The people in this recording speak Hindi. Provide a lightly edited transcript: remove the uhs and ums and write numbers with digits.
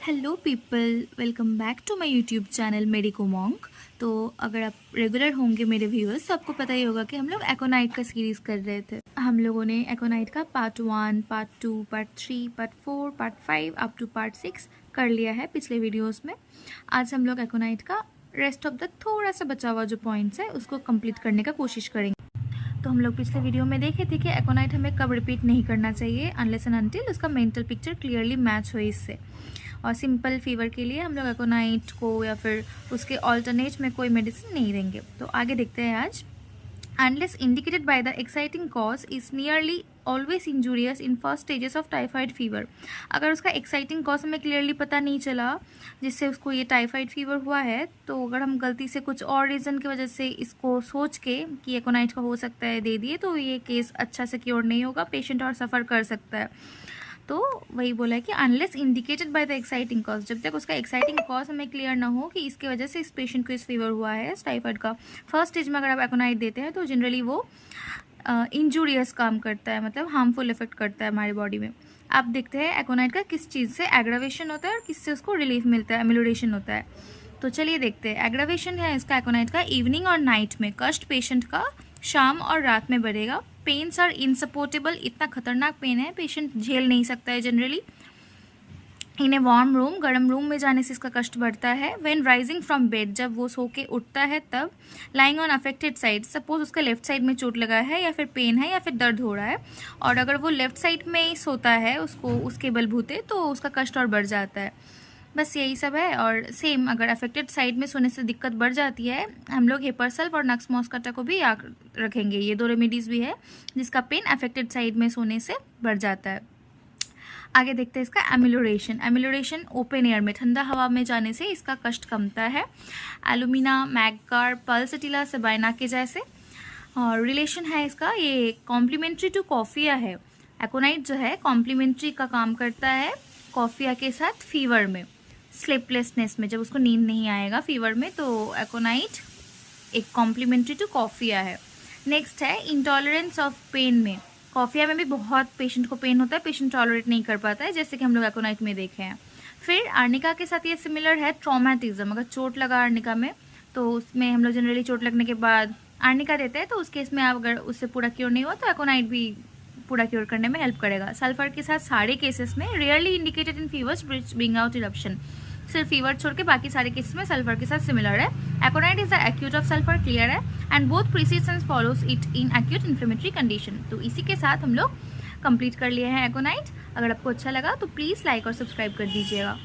Hello people, welcome back to my YouTube channel medico monk. तो अगर आप रेगुलर होंगे मेरे व्यूअर्स तो आपको पता ही होगा कि हम लोग एकोनाइट का सीरीज़ कर रहे थे। हम लोगों ने एकोनाइट का part 1, part 2, part 3, part 4, part 5 up to part 6 कर लिया है पिछले वीडियोज़ में। आज हम लोग एकोनाइट का रेस्ट ऑफ द थोड़ा सा बचा हुआ जो पॉइंट्स है उसको कंप्लीट करने का कोशिश करेंगे। तो हम लोग पिछले वीडियो में देखे थे कि एकोनाइट हमें कब रिपीट नहीं करना चाहिए अनलेस एंड अनटिल उसका मेंटल पिक्चर क्लियरली मैच हो इससे। और सिंपल फीवर के लिए हम लोग एकोनाइट को या फिर उसके ऑल्टरनेट में कोई मेडिसिन नहीं देंगे। तो आगे देखते हैं आज। Unless indicated by the exciting cause is nearly always injurious in first stages of typhoid fever. अगर उसका एक्साइटिंग कॉज हमें क्लियरली पता नहीं चला जिससे उसको ये टाइफाइड फीवर हुआ है, तो अगर हम गलती से कुछ और रीज़न की वजह से इसको सोच के कि एकोनाइट का हो सकता है दे दिए, तो ये केस अच्छा से क्योर नहीं होगा, पेशेंट और सफ़र कर सकता है। तो वही बोला है कि unless indicated by the exciting cause, जब तक उसका एक्साइटिंग कॉज हमें क्लियर ना हो कि इसके वजह से इस पेशेंट को इस फीवर हुआ है टाइफाइड का, फर्स्ट स्टेज में अगर आप एकोनाइट देते हैं तो जनरली वो इंजूरियस काम करता है, मतलब हार्मफुल इफेक्ट करता है हमारी बॉडी में। आप देखते हैं एकोनाइट का किस चीज़ से एग्रावेशन होता है और किससे उसको रिलीफ मिलता है, एमिलोरेशन होता है। तो चलिए देखते हैं। एग्रावेशन है इसका एकोनाइट का इवनिंग और नाइट में, कष्ट पेशेंट का शाम और रात में बढ़ेगा। पेन्स आर इनसपोर्टेबल, इतना खतरनाक पेन है पेशेंट झेल नहीं सकता है generally. In a warm room, गर्म रूम में जाने से इसका कष्ट बढ़ता है। व्हेन राइजिंग फ्रॉम बेड, जब वो सो के उठता है तब। Lying on affected side, suppose उसका लेफ्ट साइड में चोट लगा है या फिर पेन है या फिर दर्द हो रहा है, और अगर वो लेफ्ट साइड में ही सोता है उसको उसके बलबूते, तो उसका कष्ट और बढ़ जाता है। बस यही सब है। और सेम अगर अफेक्टेड साइड में सोने से दिक्कत बढ़ जाती है, हम लोग हेपरसल्फ और नक्स मॉस्काटा को भी याद रखेंगे। ये दो रेमेडीज़ भी है जिसका पेन अफेक्टेड साइड में सोने से बढ़ जाता है। आगे देखते हैं इसका एमिलोरेशन। एमिलोरेशन ओपन एयर में, ठंडा हवा में जाने से इसका कष्ट कमता है। एलुमिना, मैगकार, पल्सटिला, सेबाइना के जैसे। और रिलेशन है इसका, ये कॉम्प्लीमेंट्री टू कॉफिया है। एकोनाइट जो है कॉम्प्लीमेंट्री का काम करता है कॉफिया के साथ फीवर में, स्लीपलेसनेस में, जब उसको नींद नहीं आएगा फीवर में, तो एकोनाइट एक कॉम्प्लीमेंट्री टू कॉफिया है। नेक्स्ट है इंटॉलरेंस ऑफ पेन में। कॉफिया में भी बहुत पेशेंट को पेन होता है, पेशेंट टॉलरेट नहीं कर पाता है, जैसे कि हम लोग एकोनाइट में देखे हैं। फिर आर्निका के साथ ये सिमिलर है, ट्रॉमेटिज्म। अगर चोट लगा आर्निका में तो उसमें हम लोग जनरली चोट लगने के बाद आर्निका देते हैं, तो उस केस में आप अगर उससे पूरा क्योर नहीं हुआ तो एकोनाइट भी पूरा क्योर करने में हेल्प करेगा। सल्फर के साथ सारे केसेस में, rarely indicated in fevers which bring out eruption. सिर्फ फीवर छोड़ के बाकी सारे केसेस में सल्फर के साथ सिमिलर है। Aconite is the acute of sulphur, clear है, and both precedes and follows it in acute inflammatory condition. तो इसी के साथ हम लोग कंप्लीट कर लिए हैं एकोनाइट। अगर आपको अच्छा लगा तो प्लीज़ लाइक और सब्सक्राइब कर दीजिएगा।